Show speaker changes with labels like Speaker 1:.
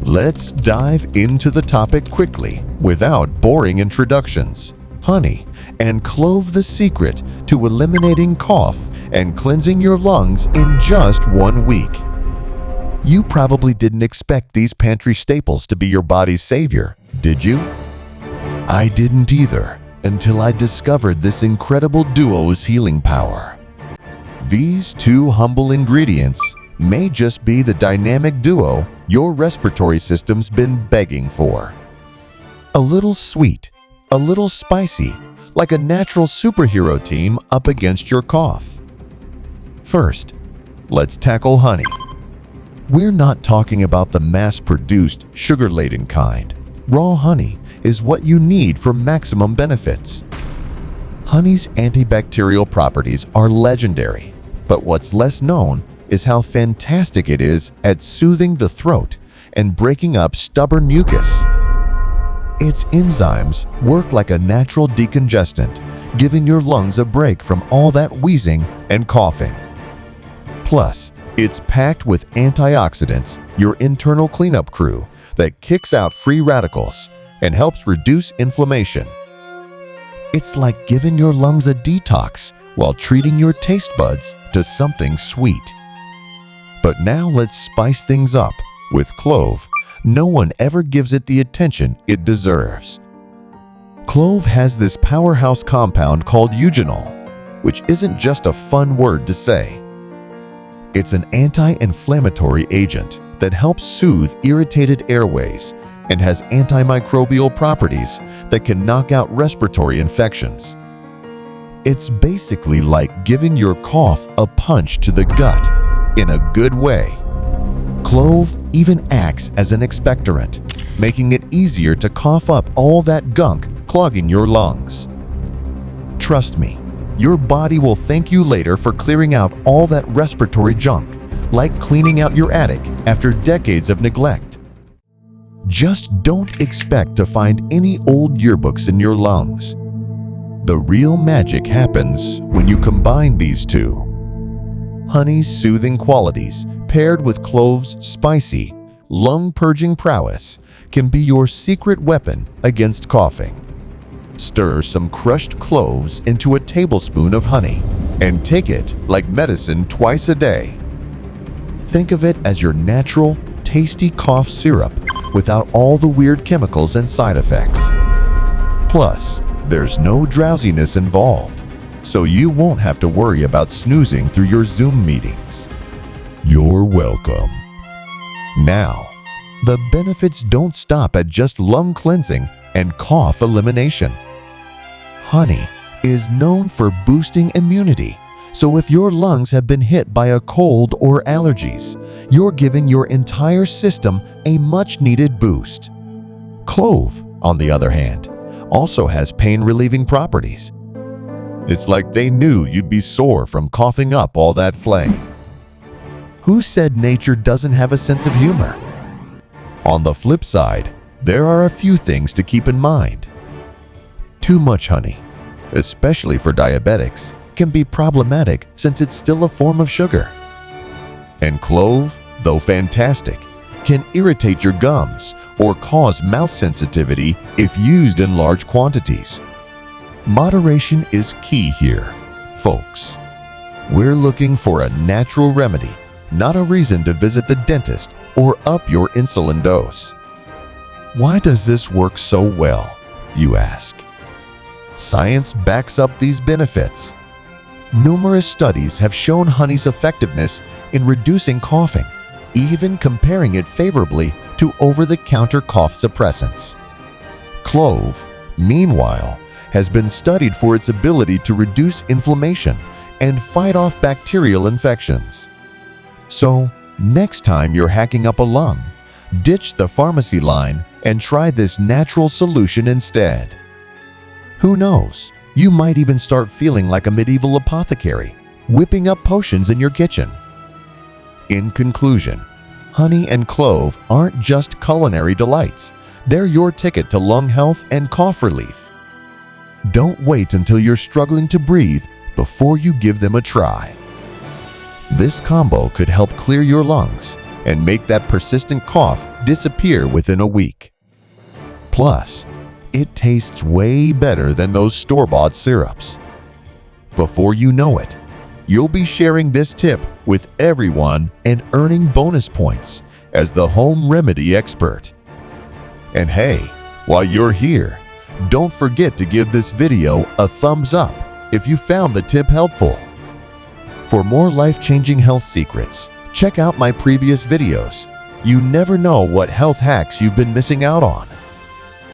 Speaker 1: Let's dive into the topic quickly without boring introductions. Honey and clove, the secret to eliminating cough and cleansing your lungs in just 1 week. You probably didn't expect these pantry staples to be your body's savior, did you? I didn't either, until I discovered this incredible duo's healing power. These two humble ingredients may just be the dynamic duo your respiratory system's been begging for. A little sweet, a little spicy, like a natural superhero team up against your cough. First, let's tackle honey. We're not talking about the mass-produced, sugar-laden kind. Raw honey is what you need for maximum benefits. Honey's antibacterial properties are legendary, but what's less known is how fantastic it is at soothing the throat and breaking up stubborn mucus. Its enzymes work like a natural decongestant, giving your lungs a break from all that wheezing and coughing. Plus, it's packed with antioxidants, your internal cleanup crew that kicks out free radicals and helps reduce inflammation. It's like giving your lungs a detox while treating your taste buds to something sweet. But now let's spice things up with clove. No one ever gives it the attention it deserves. Clove has this powerhouse compound called eugenol, which isn't just a fun word to say. It's an anti-inflammatory agent that helps soothe irritated airways and has antimicrobial properties that can knock out respiratory infections. It's basically like giving your cough a punch to the gut in a good way. Clove even acts as an expectorant, making it easier to cough up all that gunk clogging your lungs. Trust me, your body will thank you later for clearing out all that respiratory junk, like cleaning out your attic after decades of neglect. Just don't expect to find any old yearbooks in your lungs. The real magic happens when you combine these two. Honey's soothing qualities paired with clove's spicy, lung-purging prowess can be your secret weapon against coughing. Stir some crushed cloves into a tablespoon of honey and take it like medicine twice a day. Think of it as your natural, tasty cough syrup without all the weird chemicals and side effects. Plus, there's no drowsiness involved, so you won't have to worry about snoozing through your Zoom meetings. You're welcome. Now, the benefits don't stop at just lung cleansing and cough elimination. Honey is known for boosting immunity, so if your lungs have been hit by a cold or allergies, you're giving your entire system a much-needed boost. Clove, on the other hand, also has pain-relieving properties. It's like they knew you'd be sore from coughing up all that phlegm. Who said nature doesn't have a sense of humor? On the flip side, there are a few things to keep in mind. Too much honey, especially for diabetics, can be problematic since it's still a form of sugar. And clove, though fantastic, can irritate your gums or cause mouth sensitivity if used in large quantities. Moderation is key here, folks. We're looking for a natural remedy, not a reason to visit the dentist or up your insulin dose. Why does this work so well, you ask? Science backs up these benefits. Numerous studies have shown honey's effectiveness in reducing coughing, even comparing it favorably to over-the-counter cough suppressants. Clove, meanwhile, has been studied for its ability to reduce inflammation and fight off bacterial infections. So, next time you're hacking up a lung, ditch the pharmacy line and try this natural solution instead. Who knows, you might even start feeling like a medieval apothecary, whipping up potions in your kitchen. In conclusion, honey and clove aren't just culinary delights, they're your ticket to lung health and cough relief. Don't wait until you're struggling to breathe before you give them a try. This combo could help clear your lungs, and make that persistent cough disappear within a week. Plus, it tastes way better than those store-bought syrups. Before you know it, you'll be sharing this tip with everyone and earning bonus points as the home remedy expert. And hey, while you're here, don't forget to give this video a thumbs up if you found the tip helpful. For more life-changing health secrets, check out my previous videos. You never know what health hacks you've been missing out on.